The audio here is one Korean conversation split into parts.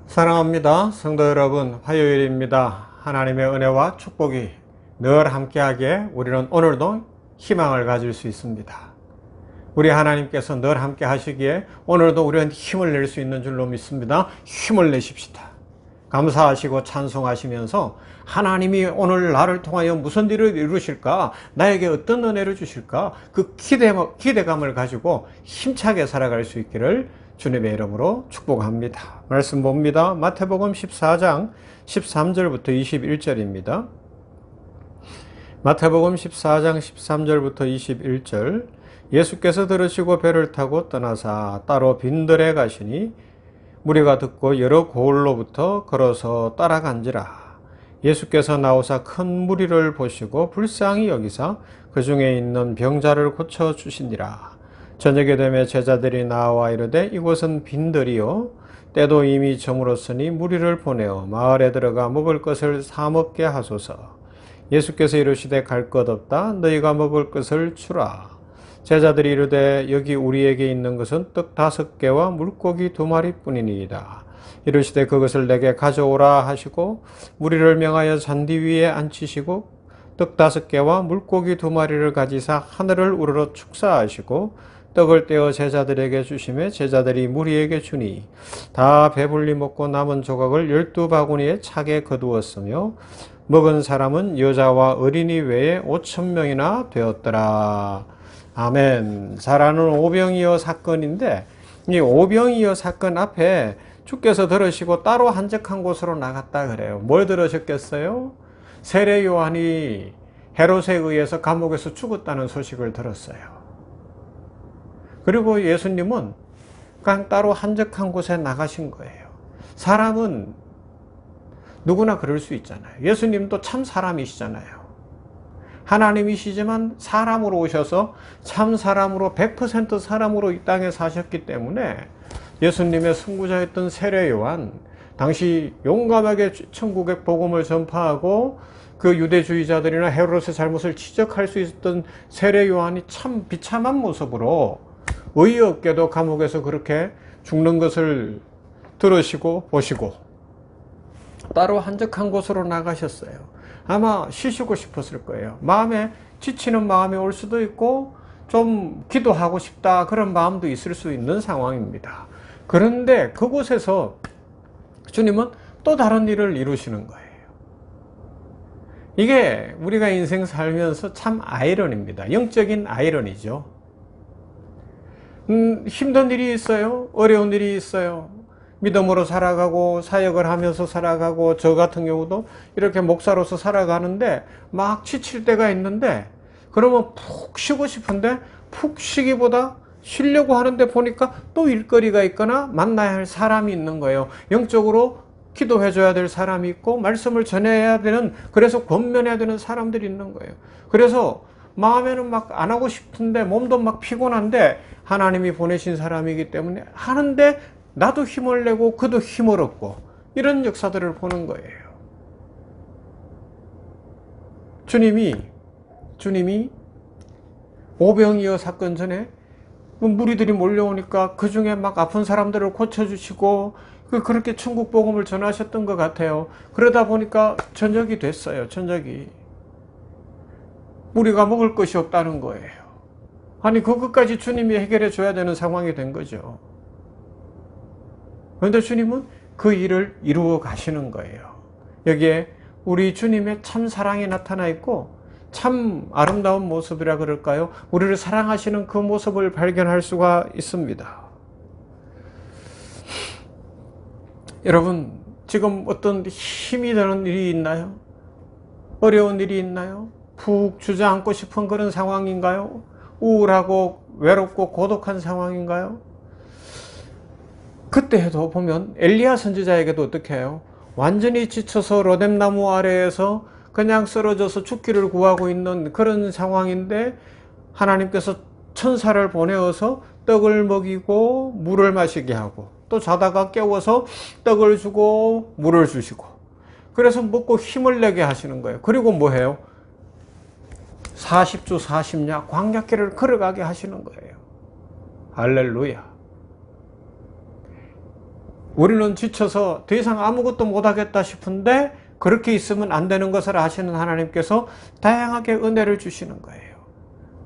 사랑합니다. 성도 여러분, 화요일입니다. 하나님의 은혜와 축복이 늘 함께하기에 우리는 오늘도 희망을 가질 수 있습니다. 우리 하나님께서 늘 함께 하시기에 오늘도 우리는 힘을 낼 수 있는 줄로 믿습니다. 힘을 내십시다. 감사하시고 찬송하시면서 하나님이 오늘 나를 통하여 무슨 일을 이루실까? 나에게 어떤 은혜를 주실까? 그 기대감을 가지고 힘차게 살아갈 수 있기를 주님의 이름으로 축복합니다. 말씀 봅니다. 마태복음 14장 13절부터 21절입니다. 마태복음 14장 13절부터 21절. 예수께서 들으시고 배를 타고 떠나사 따로 빈들에 가시니 무리가 듣고 여러 고을로부터 걸어서 따라간지라. 예수께서 나오사 큰 무리를 보시고 불쌍히 여기사 그 중에 있는 병자를 고쳐 주시니라. 저녁에 되매 제자들이 나와 이르되 이곳은 빈들이요 때도 이미 저물었으니 무리를 보내어 마을에 들어가 먹을 것을 사 먹게 하소서. 예수께서 이르시되 갈 것 없다. 너희가 먹을 것을 주라. 제자들이 이르되 여기 우리에게 있는 것은 떡 5개와 물고기 2마리뿐이니이다. 이르시되 그것을 내게 가져오라 하시고 무리를 명하여 잔디 위에 앉히시고 떡 5개와 물고기 2마리를 가지사 하늘을 우러러 축사하시고 떡을 떼어 제자들에게 주시매 제자들이 무리에게 주니 다 배불리 먹고 남은 조각을 12바구니에 차게 거두었으며 먹은 사람은 여자와 어린이 외에 5,000명이나 되었더라. 아멘. 잘 아는 오병이어 사건인데 이 오병이어 사건 앞에 주께서 들으시고 따로 한적한 곳으로 나갔다 그래요. 뭘 들으셨겠어요? 세례 요한이 헤롯에 의해서 감옥에서 죽었다는 소식을 들었어요. 그리고 예수님은 그냥 따로 한적한 곳에 나가신 거예요. 사람은 누구나 그럴 수 있잖아요. 예수님도 참 사람이시잖아요. 하나님이시지만 사람으로 오셔서 참 사람으로 100% 사람으로 이 땅에 사셨기 때문에 예수님의 선구자였던 세례 요한, 당시 용감하게 천국의 복음을 전파하고 그 유대주의자들이나 헤롯의 잘못을 지적할 수 있었던 세례 요한이 참 비참한 모습으로 의없게도 감옥에서 그렇게 죽는 것을 들으시고 보시고 따로 한적한 곳으로 나가셨어요. 아마 쉬시고 싶었을 거예요. 마음에 지치는 마음이 올 수도 있고 좀 기도하고 싶다 그런 마음도 있을 수 있는 상황입니다. 그런데 그곳에서 주님은 또 다른 일을 이루시는 거예요. 이게 우리가 인생 살면서 참 아이러니입니다. 영적인 아이러니죠. 힘든 일이 있어요. 어려운 일이 있어요. 믿음으로 살아가고 사역을 하면서 살아가고 저 같은 경우도 이렇게 목사로서 살아가는데 막 지칠 때가 있는데 그러면 푹 쉬고 싶은데 푹 쉬기보다 쉬려고 하는데 보니까 또 일거리가 있거나 만나야 할 사람이 있는 거예요. 영적으로 기도해 줘야 될 사람이 있고 말씀을 전해야 되는, 그래서 권면해야 되는 사람들이 있는 거예요. 그래서 마음에는 막 안 하고 싶은데 몸도 막 피곤한데 하나님이 보내신 사람이기 때문에 하는데 나도 힘을 내고 그도 힘을 얻고 이런 역사들을 보는 거예요. 주님이 오병이어 사건 전에 무리들이 몰려오니까 그 중에 막 아픈 사람들을 고쳐주시고 그렇게 천국 복음을 전하셨던 것 같아요. 그러다 보니까 저녁이 됐어요. 저녁이. 우리가 먹을 것이 없다는 거예요. 아니 그것까지 주님이 해결해 줘야 되는 상황이 된 거죠. 그런데 주님은 그 일을 이루어 가시는 거예요. 여기에 우리 주님의 참 사랑이 나타나 있고 참 아름다운 모습이라 그럴까요? 우리를 사랑하시는 그 모습을 발견할 수가 있습니다. 여러분, 지금 어떤 힘이 드는 일이 있나요? 어려운 일이 있나요? 푹 주저앉고 싶은 그런 상황인가요? 우울하고 외롭고 고독한 상황인가요? 그때도 보면 엘리야 선지자에게도 어떻게 해요? 완전히 지쳐서 로뎀나무 아래에서 그냥 쓰러져서 죽기를 구하고 있는 그런 상황인데 하나님께서 천사를 보내어서 떡을 먹이고 물을 마시게 하고 또 자다가 깨워서 떡을 주고 물을 주시고 그래서 먹고 힘을 내게 하시는 거예요. 그리고 뭐 해요? 40주 40야 광야길을 걸어가게 하시는 거예요. 할렐루야. 우리는 지쳐서 더 이상 아무것도 못하겠다 싶은데 그렇게 있으면 안 되는 것을 아시는 하나님께서 다양하게 은혜를 주시는 거예요.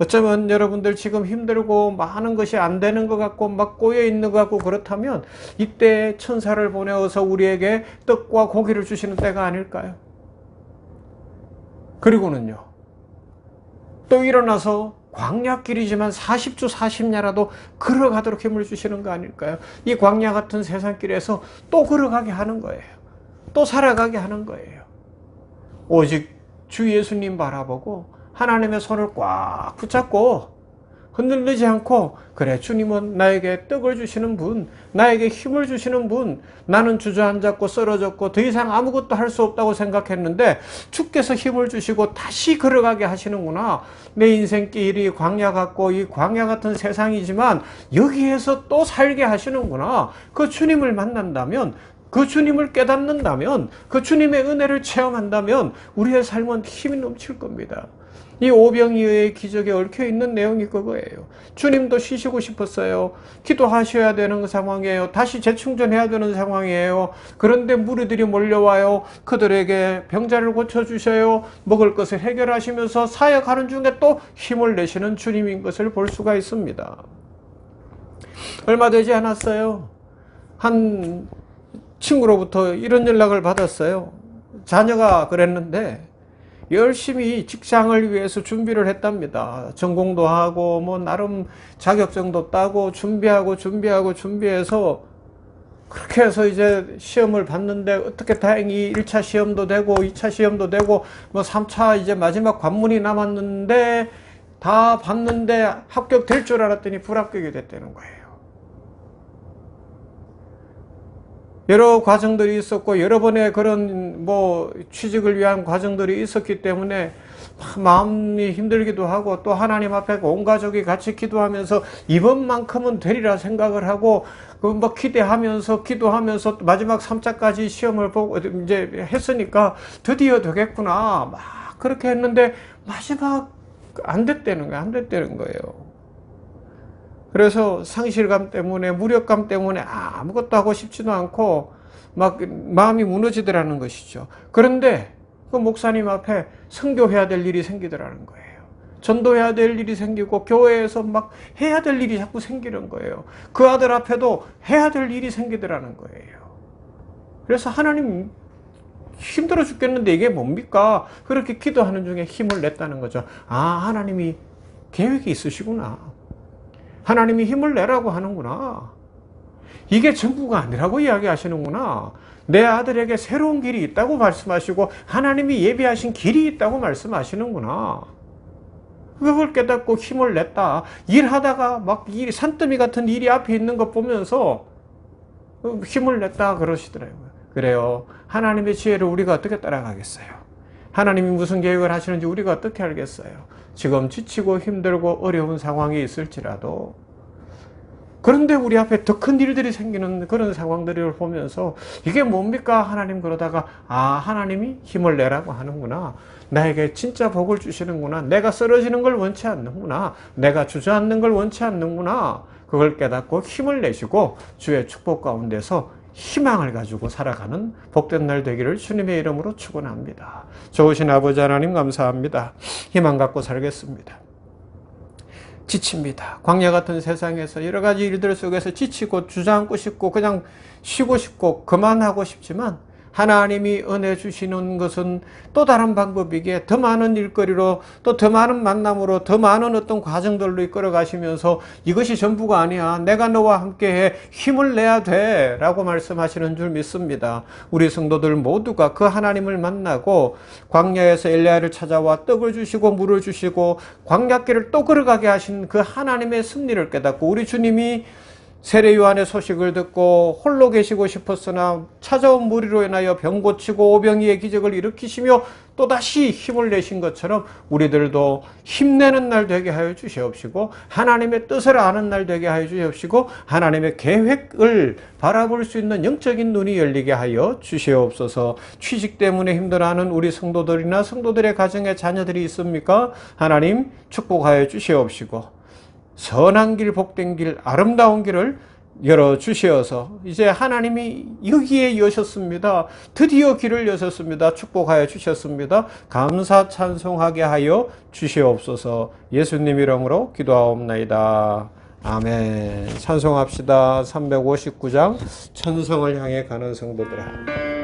어쩌면 여러분들 지금 힘들고 많은 것이 안 되는 것 같고 막 꼬여 있는 것 같고 그렇다면 이때 천사를 보내어서 우리에게 떡과 고기를 주시는 때가 아닐까요? 그리고는요, 또 일어나서 광야길이지만 40주 40야라도 걸어가도록 힘을 주시는 거 아닐까요? 이 광야 같은 세상길에서 또 걸어가게 하는 거예요. 또 살아가게 하는 거예요. 오직 주 예수님 바라보고 하나님의 손을 꽉 붙잡고 흔들리지 않고, 그래, 주님은 나에게 떡을 주시는 분, 나에게 힘을 주시는 분, 나는 주저앉았고 쓰러졌고 더 이상 아무것도 할 수 없다고 생각했는데 주께서 힘을 주시고 다시 걸어가게 하시는구나. 내 인생길이 광야 같고 이 광야 같은 세상이지만 여기에서 또 살게 하시는구나. 그 주님을 만난다면, 그 주님을 깨닫는다면, 그 주님의 은혜를 체험한다면 우리의 삶은 힘이 넘칠 겁니다. 이 오병이어의 기적에 얽혀있는 내용이 그거예요. 주님도 쉬시고 싶었어요. 기도하셔야 되는 상황이에요. 다시 재충전해야 되는 상황이에요. 그런데 무리들이 몰려와요. 그들에게 병자를 고쳐주셔요. 먹을 것을 해결하시면서 사역하는 중에 또 힘을 내시는 주님인 것을 볼 수가 있습니다. 얼마 되지 않았어요. 한 친구로부터 이런 연락을 받았어요. 자녀가 그랬는데 열심히 직장을 위해서 준비를 했답니다. 전공도 하고 뭐 나름 자격증도 따고 준비해서 그렇게 해서 이제 시험을 봤는데 어떻게 다행히 1차 시험도 되고 2차 시험도 되고 뭐 3차 이제 마지막 관문이 남았는데 다 봤는데 합격될 줄 알았더니 불합격이 됐다는 거예요. 여러 과정들이 있었고 여러 번의 그런 뭐 취직을 위한 과정들이 있었기 때문에 마음이 힘들기도 하고, 또 하나님 앞에 온 가족이 같이 기도하면서 이번만큼은 되리라 생각을 하고 뭐 기대하면서 기도하면서 마지막 3차까지 시험을 보고 이제 했으니까 드디어 되겠구나 막 그렇게 했는데 마지막 안 됐다는 거예요. 그래서 상실감 때문에, 무력감 때문에 아무것도 하고 싶지도 않고 막 마음이 무너지더라는 것이죠. 그런데 그 목사님 앞에 선교해야 될 일이 생기더라는 거예요. 전도해야 될 일이 생기고 교회에서 막 해야 될 일이 자꾸 생기는 거예요. 그 아들 앞에도 해야 될 일이 생기더라는 거예요. 그래서 하나님, 힘들어 죽겠는데 이게 뭡니까? 그렇게 기도하는 중에 힘을 냈다는 거죠. 하나님이 계획이 있으시구나. 하나님이 힘을 내라고 하는구나. 이게 전부가 아니라고 이야기하시는구나. 내 아들에게 새로운 길이 있다고 말씀하시고 하나님이 예비하신 길이 있다고 말씀하시는구나. 그걸 깨닫고 힘을 냈다. 일하다가 막 산더미 같은 일이 앞에 있는 것 보면서 힘을 냈다 그러시더라고요. 그래요. 하나님의 지혜를 우리가 어떻게 따라가겠어요? 하나님이 무슨 계획을 하시는지 우리가 어떻게 알겠어요? 지금 지치고 힘들고 어려운 상황이 있을지라도, 그런데 우리 앞에 더 큰 일들이 생기는 그런 상황들을 보면서 이게 뭡니까? 하나님, 그러다가 하나님이 힘을 내라고 하는구나. 나에게 진짜 복을 주시는구나. 내가 쓰러지는 걸 원치 않는구나. 내가 주저앉는 걸 원치 않는구나. 그걸 깨닫고 힘을 내시고 주의 축복 가운데서 희망을 가지고 살아가는 복된 날 되기를 주님의 이름으로 축원합니다. 좋으신 아버지 하나님 감사합니다. 희망 갖고 살겠습니다. 지칩니다. 광야 같은 세상에서 여러 가지 일들 속에서 지치고 주저앉고 싶고 그냥 쉬고 싶고 그만하고 싶지만, 하나님이 은혜 주시는 것은 또 다른 방법이기에 더 많은 일거리로, 또 더 많은 만남으로, 더 많은 어떤 과정들로 이끌어 가시면서 이것이 전부가 아니야, 내가 너와 함께해, 힘을 내야 돼 라고 말씀하시는 줄 믿습니다. 우리 성도들 모두가 그 하나님을 만나고 광야에서 엘리야를 찾아와 떡을 주시고 물을 주시고 광야길을 또 걸어가게 하신 그 하나님의 섭리를 깨닫고, 우리 주님이 세례 요한의 소식을 듣고 홀로 계시고 싶었으나 찾아온 무리로 인하여 병 고치고 오병이의 기적을 일으키시며 또다시 힘을 내신 것처럼 우리들도 힘내는 날 되게 하여 주시옵시고, 하나님의 뜻을 아는 날 되게 하여 주시옵시고, 하나님의 계획을 바라볼 수 있는 영적인 눈이 열리게 하여 주시옵소서. 취직 때문에 힘들어하는 우리 성도들이나 성도들의 가정에 자녀들이 있습니까? 하나님 축복하여 주시옵시고, 선한 길, 복된 길, 아름다운 길을 열어 주시어서 이제 하나님이 여기에 여셨습니다. 드디어 길을 여셨습니다. 축복하여 주셨습니다. 감사 찬송하게 하여 주시옵소서. 예수님 이름으로 기도하옵나이다. 아멘. 찬송합시다. 359장 천성을 향해 가는 성도들아.